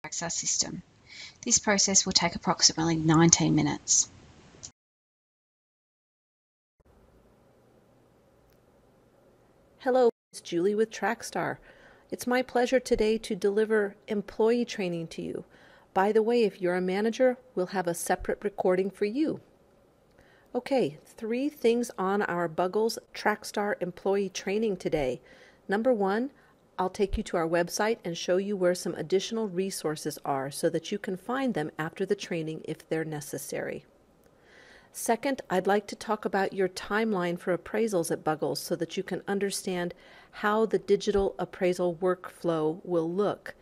Trakstar system. This process will take approximately 19 minutes. Hello, it's Julie with Trakstar. It's my pleasure today to deliver employee training to you. By the way, if you're a manager, we'll have a separate recording for you. Okay, 3 things on our Buggles Trakstar employee training today. Number 1, I'll take you to our website and show you where some additional resources are so that you can find them after the training if they're necessary. Second, I'd like to talk about your timeline for appraisals at Buggles so that you can understand how the digital appraisal workflow will look.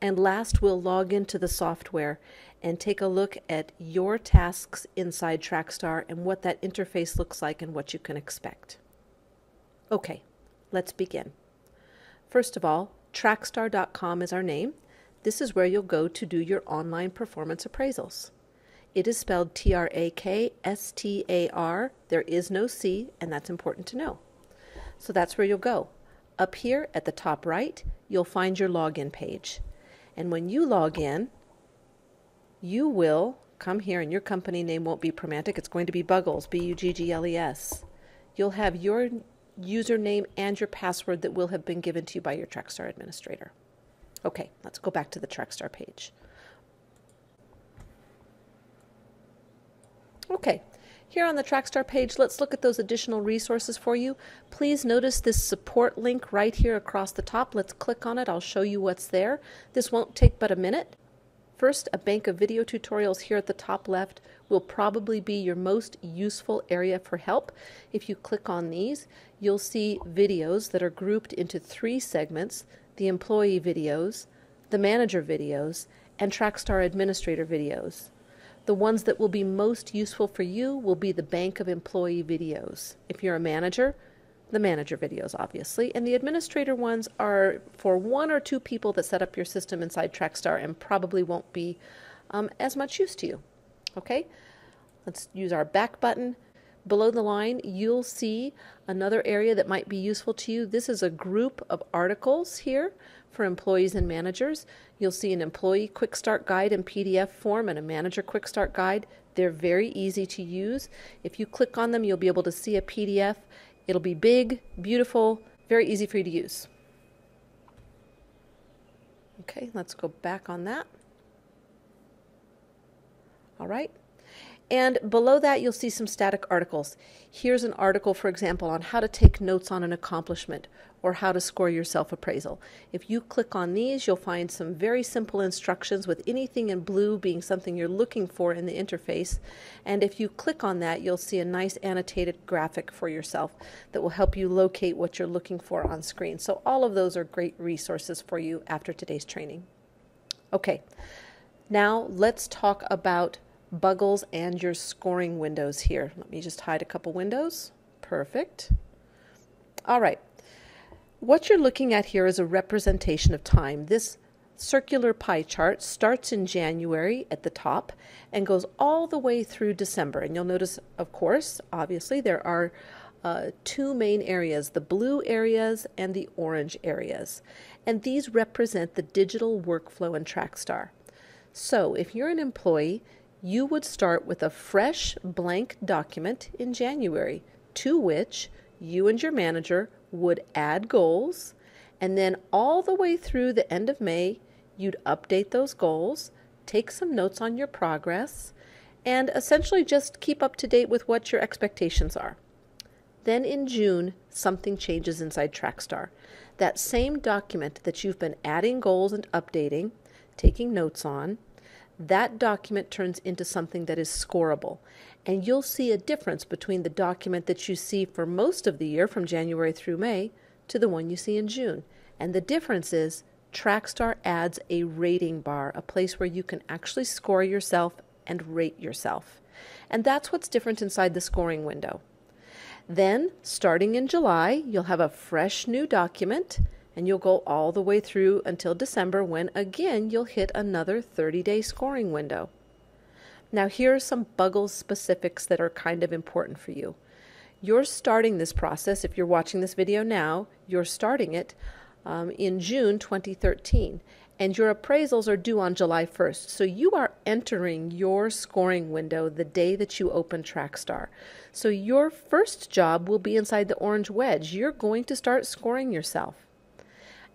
And last, we'll log into the software and take a look at your tasks inside Trakstar and what that interface looks like and what you can expect. Okay, let's begin. First of all, Trakstar.com is our name. This is where you'll go to do your online performance appraisals. It is spelled Trakstar. There is no C, and that's important to know. So that's where you'll go. Up here at the top right, you'll find your login page. And when you log in, you will come here, and your company name won't be Promantic. It's going to be Buggles, Buggles. You'll have your username and your password that will have been given to you by your Trakstar administrator. Okay, let's go back to the Trakstar page. Okay, here on the Trakstar page, let's look at those additional resources for you. Please notice this support link right here across the top. Let's click on it. I'll show you what's there. This won't take but a minute. First, a bank of video tutorials here at the top left will probably be your most useful area for help. If you click on these, you'll see videos that are grouped into 3 segments: the employee videos, the manager videos, and Trakstar administrator videos. The ones that will be most useful for you will be the bank of employee videos. If you're a manager, the manager videos, obviously, and the administrator ones are for 1 or 2 people that set up your system inside Trakstar and probably won't be as much use to you. Okay, let's use our back button. Below the line, you'll see another area that might be useful to you. This is a group of articles here for employees and managers. You'll see an employee quick start guide in PDF form and a manager quick start guide. They're very easy to use. If you click on them, you'll be able to see a PDF. It'll be big, beautiful, very easy for you to use. Okay, let's go back on that. All right. And below that, you'll see some static articles. Here's an article, for example, on how to take notes on an accomplishment or how to score your self-appraisal. If you click on these, you'll find some very simple instructions with anything in blue being something you're looking for in the interface. And if you click on that, you'll see a nice annotated graphic for yourself that will help you locate what you're looking for on screen. So all of those are great resources for you after today's training. Okay, now let's talk about Buggles and your scoring windows here. Let me just hide a couple windows. Perfect. All right. What you're looking at here is a representation of time. This circular pie chart starts in January at the top and goes all the way through December. And you'll notice, of course, obviously, there are 2 main areas, the blue areas and the orange areas. And these represent the digital workflow in Trakstar. So if you're an employee, you would start with a fresh blank document in January to which you and your manager would add goals, and then all the way through the end of May, you'd update those goals, take some notes on your progress, and essentially just keep up to date with what your expectations are. Then in June, something changes inside Trakstar. That same document that you've been adding goals and updating, taking notes on, that document turns into something that is scorable. And you'll see a difference between the document that you see for most of the year from January through May to the one you see in June. And the difference is Trakstar adds a rating bar, a place where you can actually score yourself and rate yourself. And that's what's different inside the scoring window. Then, starting in July, you'll have a fresh new document, and you'll go all the way through until December, when again you'll hit another 30-day scoring window. Now here are some Buggles specifics that are kind of important for you. You're starting this process, if you're watching this video now, you're starting it in June 2013. And your appraisals are due on July 1st. So you are entering your scoring window the day that you open Trakstar. So your first job will be inside the orange wedge. You're going to start scoring yourself.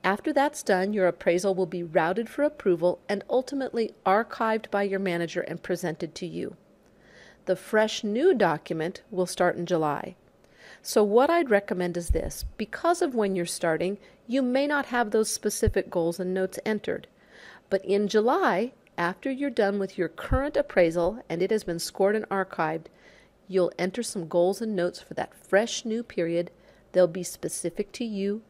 After that's done, your appraisal will be routed for approval and ultimately archived by your manager and presented to you. The fresh new document will start in July. So what I'd recommend is this. Because of when you're starting, you may not have those specific goals and notes entered. But in July, after you're done with your current appraisal and it has been scored and archived, you'll enter some goals and notes for that fresh new period. They'll be specific to you,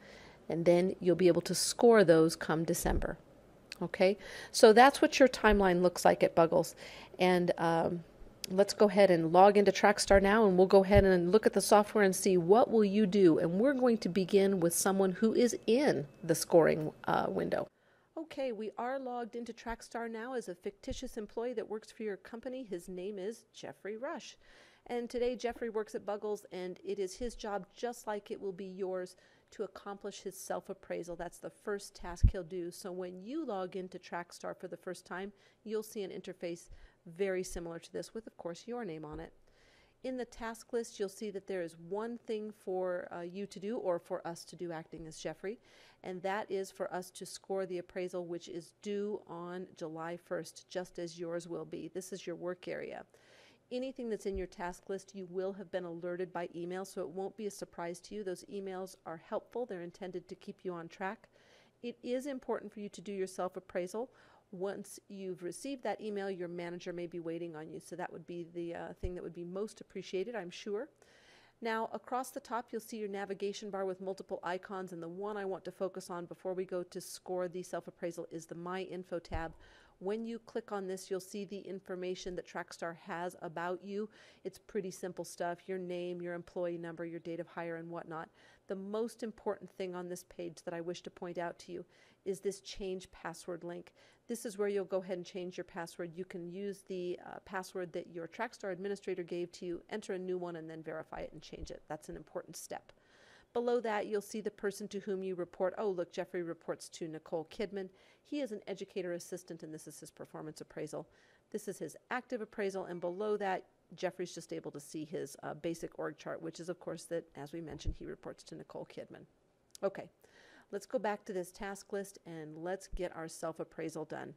and then you'll be able to score those come December. Okay, so that's what your timeline looks like at Buggles. And let's go ahead and log into Trakstar now, and we'll go ahead and look at the software and see what will you do. And we're going to begin with someone who is in the scoring window. Okay, we are logged into Trakstar now as a fictitious employee that works for your company. His name is Jeffrey Rush. And today Jeffrey works at Buggles, and it is his job, just like it will be yours, to accomplish his self-appraisal. That's the first task he'll do. So when you log into Trakstar for the first time, you'll see an interface very similar to this with, of course, your name on it. In the task list, you'll see that there is one thing for you to do, or for us to do, acting as Jeffrey, and that is for us to score the appraisal, which is due on July 1st, just as yours will be. This is your work area. Anything that's in your task list, you will have been alerted by email, so it won't be a surprise to you. Those emails are helpful. They're intended to keep you on track. It is important for you to do your self-appraisal. Once you've received that email, your manager may be waiting on you, so that would be the thing that would be most appreciated, I'm sure. Now, across the top, you'll see your navigation bar with multiple icons, and the one I want to focus on before we go to score the self-appraisal is the My Info tab. When you click on this, you'll see the information that Trakstar has about you. It's pretty simple stuff: your name, your employee number, your date of hire, and whatnot. The most important thing on this page that I wish to point out to you is this change password link. This is where you'll go ahead and change your password. You can use the password that your Trakstar administrator gave to you, enter a new one, and then verify it and change it. That's an important step. Below that, you'll see the person to whom you report. Oh, look, Jeffrey reports to Nicole Kidman. He is an educator assistant, and this is his performance appraisal. This is his active appraisal, and below that, Jeffrey's just able to see his basic org chart, which is, of course, that, as we mentioned, he reports to Nicole Kidman. Okay, let's go back to this task list, and let's get our self-appraisal done.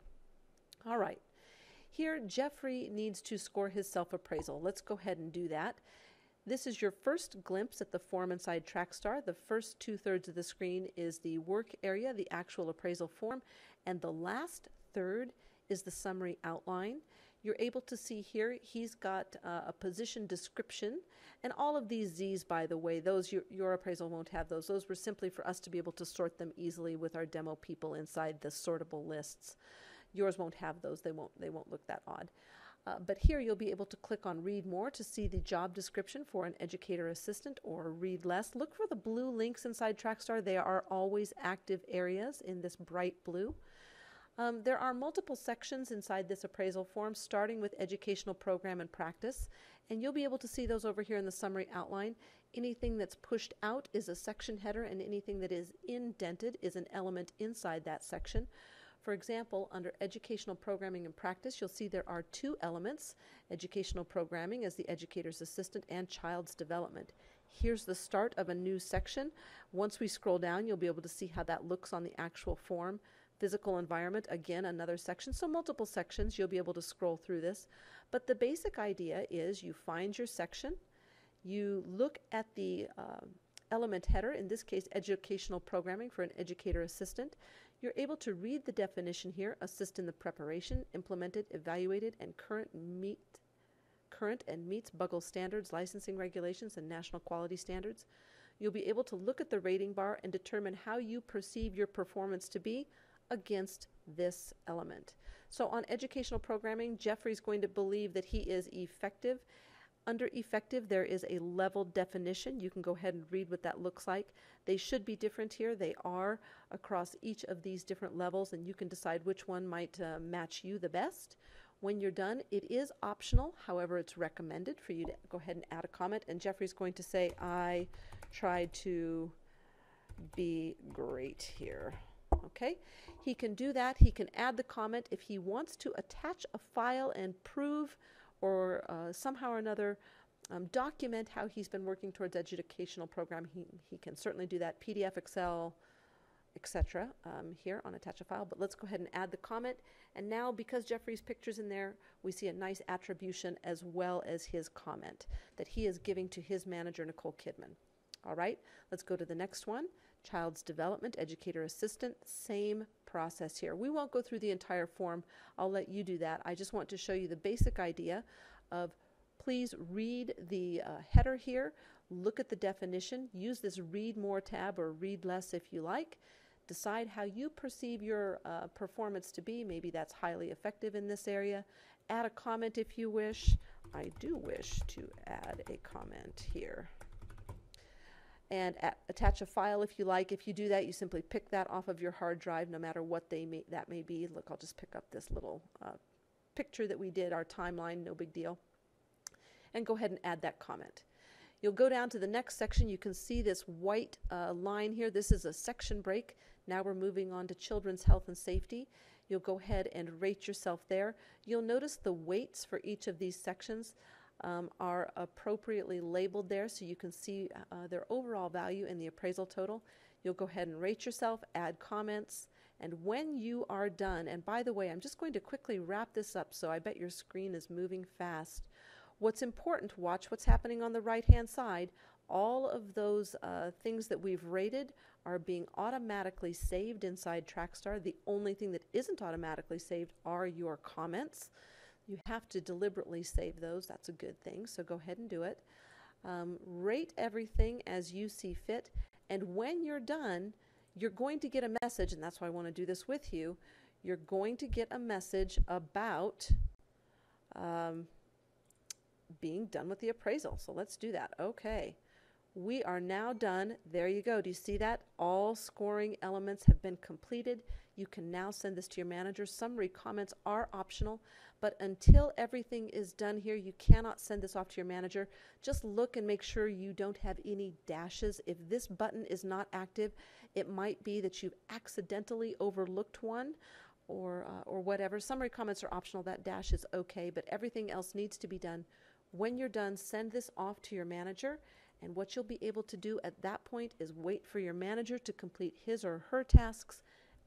All right, here, Jeffrey needs to score his self-appraisal. Let's go ahead and do that. This is your first glimpse at the form inside Trakstar. The first 2/3 of the screen is the work area, the actual appraisal form, and the last third is the summary outline. You're able to see here he's got a position description, and all of these Z's, by the way, those your appraisal won't have those. Those were simply for us to be able to sort them easily with our demo people inside the sortable lists. Yours won't have those. They won't look that odd. But here you'll be able to click on Read More to see the job description for an educator assistant, or Read Less. Look for the blue links inside Trakstar. They are always active areas in this bright blue. There are multiple sections inside this appraisal form, starting with educational program and practice, and you'll be able to see those over here in the summary outline. Anything that's pushed out is a section header, and anything that is indented is an element inside that section. For example, under Educational Programming and Practice, you'll see there are two elements: Educational Programming as the Educator's Assistant, and Child's Development. Here's the start of a new section. Once we scroll down, you'll be able to see how that looks on the actual form. Physical Environment, again, another section. So multiple sections. You'll be able to scroll through this. But the basic idea is you find your section, you look at the element header, in this case, Educational Programming for an Educator Assistant. You're able to read the definition here: assist in the preparation, implemented, evaluated, and current and meets Buggles standards, licensing regulations, and national quality standards. You'll be able to look at the rating bar and determine how you perceive your performance to be against this element. So on educational programming, Jeffrey's going to believe that he is effective. Under effective, there is a level definition. You can go ahead and read what that looks like. They should be different here. They are across each of these different levels, and you can decide which one might match you the best. When you're done, it is optional. However, it's recommended for you to go ahead and add a comment. And Jeffrey's going to say, I tried to be great here. Okay, he can do that. He can add the comment. If he wants to attach a file and prove or somehow or another document how he's been working towards educational program, he can certainly do that. PDF, Excel, etc. Here on attach a file. But let's go ahead and add the comment. And now, because Jeffrey's picture's in there, we see a nice attribution as well as his comment that he is giving to his manager, Nicole Kidman. All right, let's go to the next one. Child's development, educator assistant, same process here. We won't go through the entire form. I'll let you do that. I just want to show you the basic idea of please read the header here, look at the definition, use this read more tab or read less if you like. Decide how you perceive your performance to be. Maybe that's highly effective in this area. Add a comment if you wish. I do wish to add a comment here. And attach a file if you like. If you do that, you simply pick that off of your hard drive, no matter what that may be. Look, I'll just pick up this little picture that we did, our timeline, no big deal. And go ahead and add that comment. You'll go down to the next section. You can see this white line here. This is a section break. Now we're moving on to children's health and safety. You'll go ahead and rate yourself there. You'll notice the weights for each of these sections are appropriately labeled there, so you can see their overall value in the appraisal total. You'll go ahead and rate yourself, add comments, and when you are done, and by the way, I'm just going to quickly wrap this up, so I bet your screen is moving fast. What's important, watch what's happening on the right-hand side. All of those things that we've rated are being automatically saved inside Trakstar. The only thing that isn't automatically saved are your comments. You have to deliberately save those. That's a good thing, so go ahead and do it. Rate everything as you see fit, and when you're done, you're going to get a message, and that's why I want to do this with you. You're going to get a message about being done with the appraisal. So let's do that. Okay. We are now done. There you go. Do you see that? All scoring elements have been completed. You can now send this to your manager. Summary comments are optional, but until everything is done here, you cannot send this off to your manager. Just look and make sure you don't have any dashes. If this button is not active, it might be that you've accidentally overlooked one or whatever. Summary comments are optional. That dash is okay, but everything else needs to be done. When you're done, send this off to your manager. And what you'll be able to do at that point is wait for your manager to complete his or her tasks,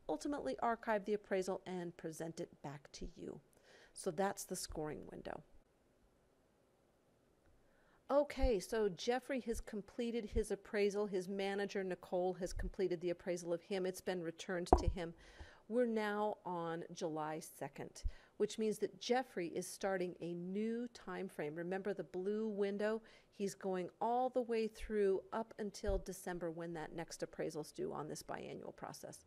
ultimately archive the appraisal, and present it back to you. So that's the scoring window. Okay, so Jeffrey has completed his appraisal. His manager, Nicole, has completed the appraisal of him. It's been returned to him. We're now on July 2nd, which means that Jeffrey is starting a new time frame. Remember the blue window? He's going all the way through up until December when that next appraisal is due on this biannual process.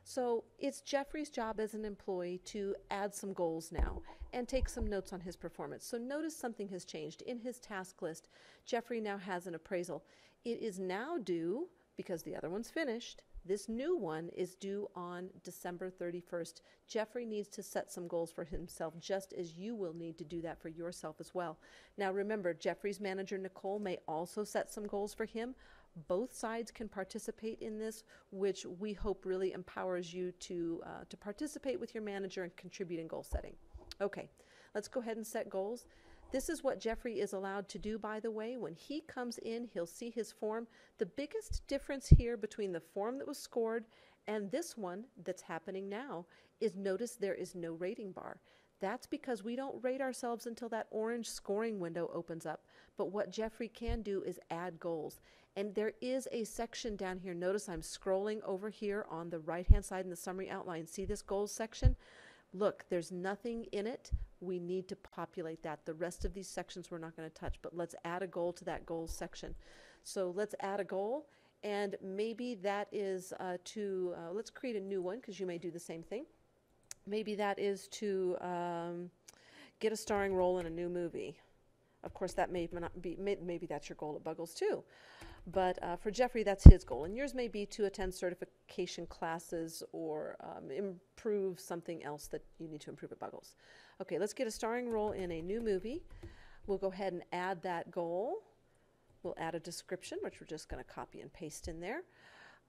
So it's Jeffrey's job as an employee to add some goals now and take some notes on his performance. So notice something has changed. In his task list, Jeffrey now has an appraisal. It is now due, because the other one's finished, this new one is due on December 31st. Jeffrey needs to set some goals for himself, just as you will need to do that for yourself as well. Now remember, Jeffrey's manager, Nicole, may also set some goals for him. Both sides can participate in this, which we hope really empowers you to participate with your manager and contribute in goal setting. Okay, let's go ahead and set goals. This is what Jeffrey is allowed to do, by the way. When he comes in, he'll see his form. The biggest difference here between the form that was scored and this one that's happening now is notice there is no rating bar. That's because we don't rate ourselves until that orange scoring window opens up. But what Jeffrey can do is add goals. And there is a section down here. Notice I'm scrolling over here on the right-hand side in the summary outline. See this goals section? Look, there's nothing in it. We need to populate that. The rest of these sections we're not going to touch, but let's add a goal to that goals section. So let's add a goal, and maybe that is let's create a new one because you may do the same thing. Maybe that is to get a starring role in a new movie. Of course, that may not be, maybe that's your goal at Buggles too. But for Jeffrey, that's his goal. And yours may be to attend certification classes or improve something else that you need to improve at Buggles. Okay, let's get a starring role in a new movie. We'll go ahead and add that goal. We'll add a description, which we're just going to copy and paste in there.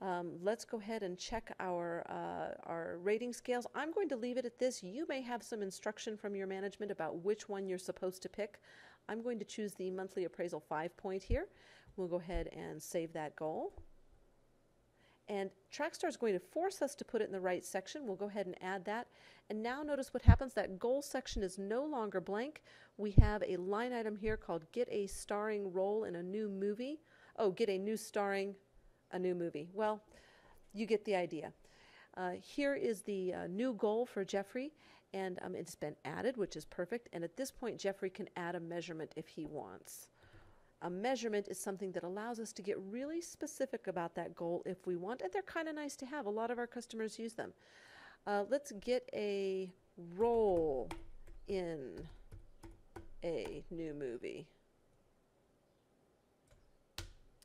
Let's go ahead and check our rating scales. I'm going to leave it at this. You may have some instruction from your management about which one you're supposed to pick. I'm going to choose the monthly appraisal 5-point here. We'll go ahead and save that goal. And Trakstar is going to force us to put it in the right section. We'll go ahead and add that. And now notice what happens. That goal section is no longer blank. We have a line item here called Get a Starring Role in a New Movie. Oh, get a new starring a new movie. Well, you get the idea. Here is the new goal for Jeffrey, and it's been added, which is perfect. And at this point, Jeffrey can add a measurement if he wants. A measurement is something that allows us to get really specific about that goal if we want, and they're kind of nice to have. A lot of our customers use them. Let's get a role in a new movie.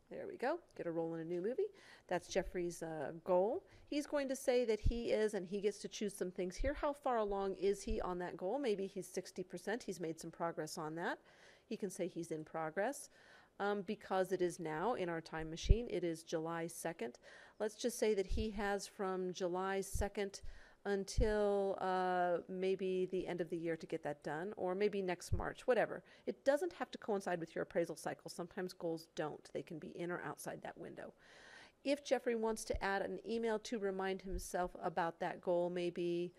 There we go. Get a role in a new movie. That's Jeffrey's goal. He's going to say that he is, and he gets to choose some things here. How far along is he on that goal? Maybe he's 60%. He's made some progress on that. He can say he's in progress. Because it is now in our time machine, it is July 2nd. Let's just say that he has from July 2nd until maybe the end of the year to get that done, or maybe next March, whatever. It doesn't have to coincide with your appraisal cycle. Sometimes goals don't. They can be in or outside that window. If Jeffrey wants to add an email to remind himself about that goal, maybe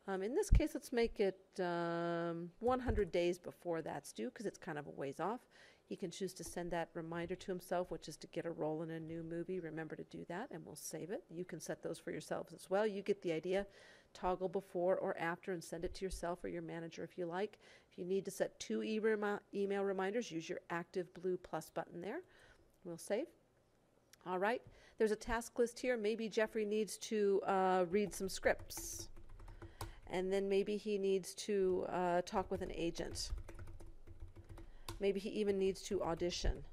in this case, let's make it 100 days before that's due because it's kind of a ways off. He can choose to send that reminder to himself, which is to get a role in a new movie. Remember to do that, and we'll save it. You can set those for yourselves as well. You get the idea. Toggle before or after and send it to yourself or your manager if you like. If you need to set 2 email reminders, use your active blue plus button there. We'll save. All right. There's a task list here. Maybe Jeffrey needs to read some scripts. And then maybe he needs to talk with an agent. Maybe he even needs to audition.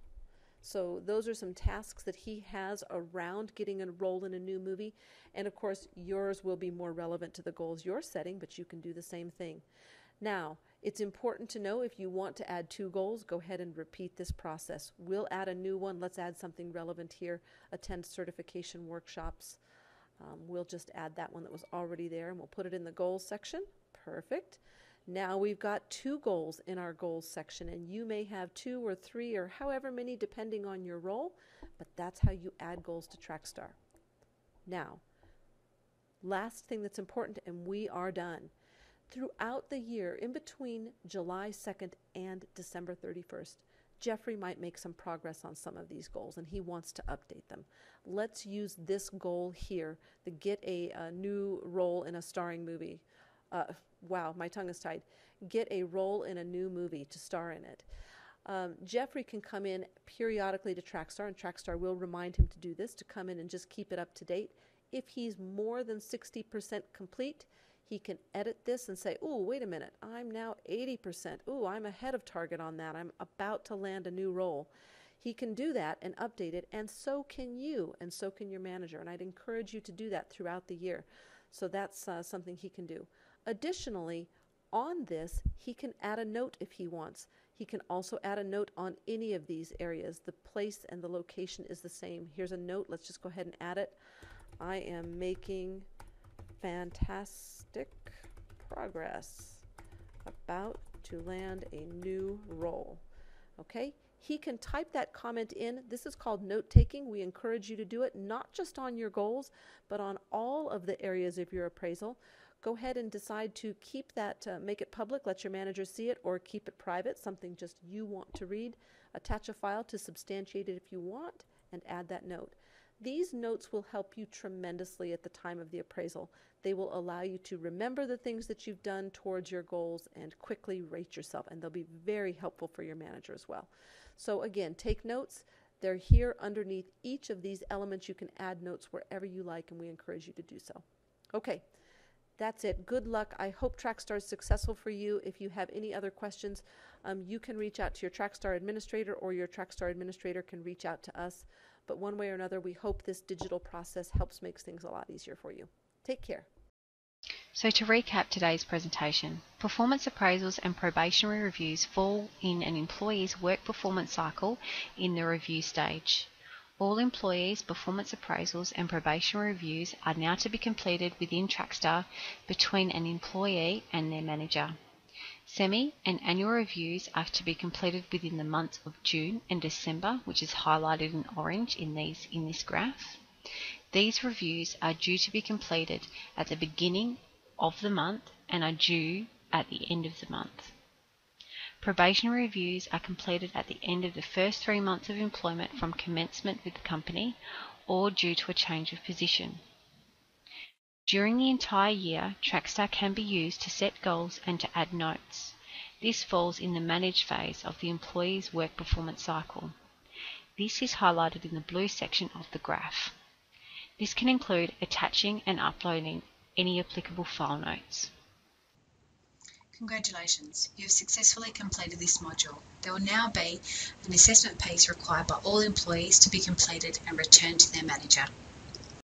So those are some tasks that he has around getting a role in a new movie. And of course, yours will be more relevant to the goals you're setting, but you can do the same thing. Now, it's important to know if you want to add 2 goals, go ahead and repeat this process. We'll add a new one. Let's add something relevant here. Attend certification workshops. We'll just add that one that was already there, and we'll put it in the goals section. Perfect. Now we've got 2 goals in our goals section, and you may have 2 or 3 or however many depending on your role, but that's how you add goals to Trakstar. Now, last thing that's important, and we are done. Throughout the year, in between July 2nd and December 31st, Jeffrey might make some progress on some of these goals, and he wants to update them. Let's use this goal here, the get a new role in a starring movie. Wow, my tongue is tied. Get a role in a new movie to star in it. Jeffrey can come in periodically to Trakstar, and Trakstar will remind him to do this, to come in and just keep it up to date. If he's more than 60% complete, he can edit this and say, "Ooh, wait a minute, I'm now 80%. Ooh, I'm ahead of target on that. I'm about to land a new role." He can do that and update it, and so can you, and so can your manager. And I'd encourage you to do that throughout the year. So that's something he can do. Additionally, on this, he can add a note if he wants. He can also add a note on any of these areas. The place and the location is the same. Here's a note. Let's just go ahead and add it. I am making fantastic progress. About to land a new role. Okay? He can type that comment in. This is called note taking. We encourage you to do it not just on your goals, but on all of the areas of your appraisal. Go ahead and decide to keep that, make it public, let your manager see it, or keep it private, something just you want to read. Attach a file to substantiate it if you want, and add that note. These notes will help you tremendously at the time of the appraisal. They will allow you to remember the things that you've done towards your goals and quickly rate yourself, and they'll be very helpful for your manager as well. So again, take notes. They're here underneath each of these elements. You can add notes wherever you like, and we encourage you to do so. Okay. That's it. Good luck. I hope Trakstar is successful for you. If you have any other questions, you can reach out to your Trakstar administrator, or your Trakstar administrator can reach out to us. But one way or another, we hope this digital process helps make things a lot easier for you. Take care. So to recap today's presentation, performance appraisals and probationary reviews fall in an employee's work performance cycle in the review stage. All employees' performance appraisals and probation reviews are now to be completed within Trakstar between an employee and their manager. Semi and annual reviews are to be completed within the months of June and December, which is highlighted in orange in this graph. These reviews are due to be completed at the beginning of the month and are due at the end of the month. Probation reviews are completed at the end of the first 3 months of employment from commencement with the company or due to a change of position. During the entire year, Trakstar can be used to set goals and to add notes. This falls in the manage phase of the employee's work performance cycle. This is highlighted in the blue section of the graph. This can include attaching and uploading any applicable file notes. Congratulations, you have successfully completed this module. There will now be an assessment piece required by all employees to be completed and returned to their manager.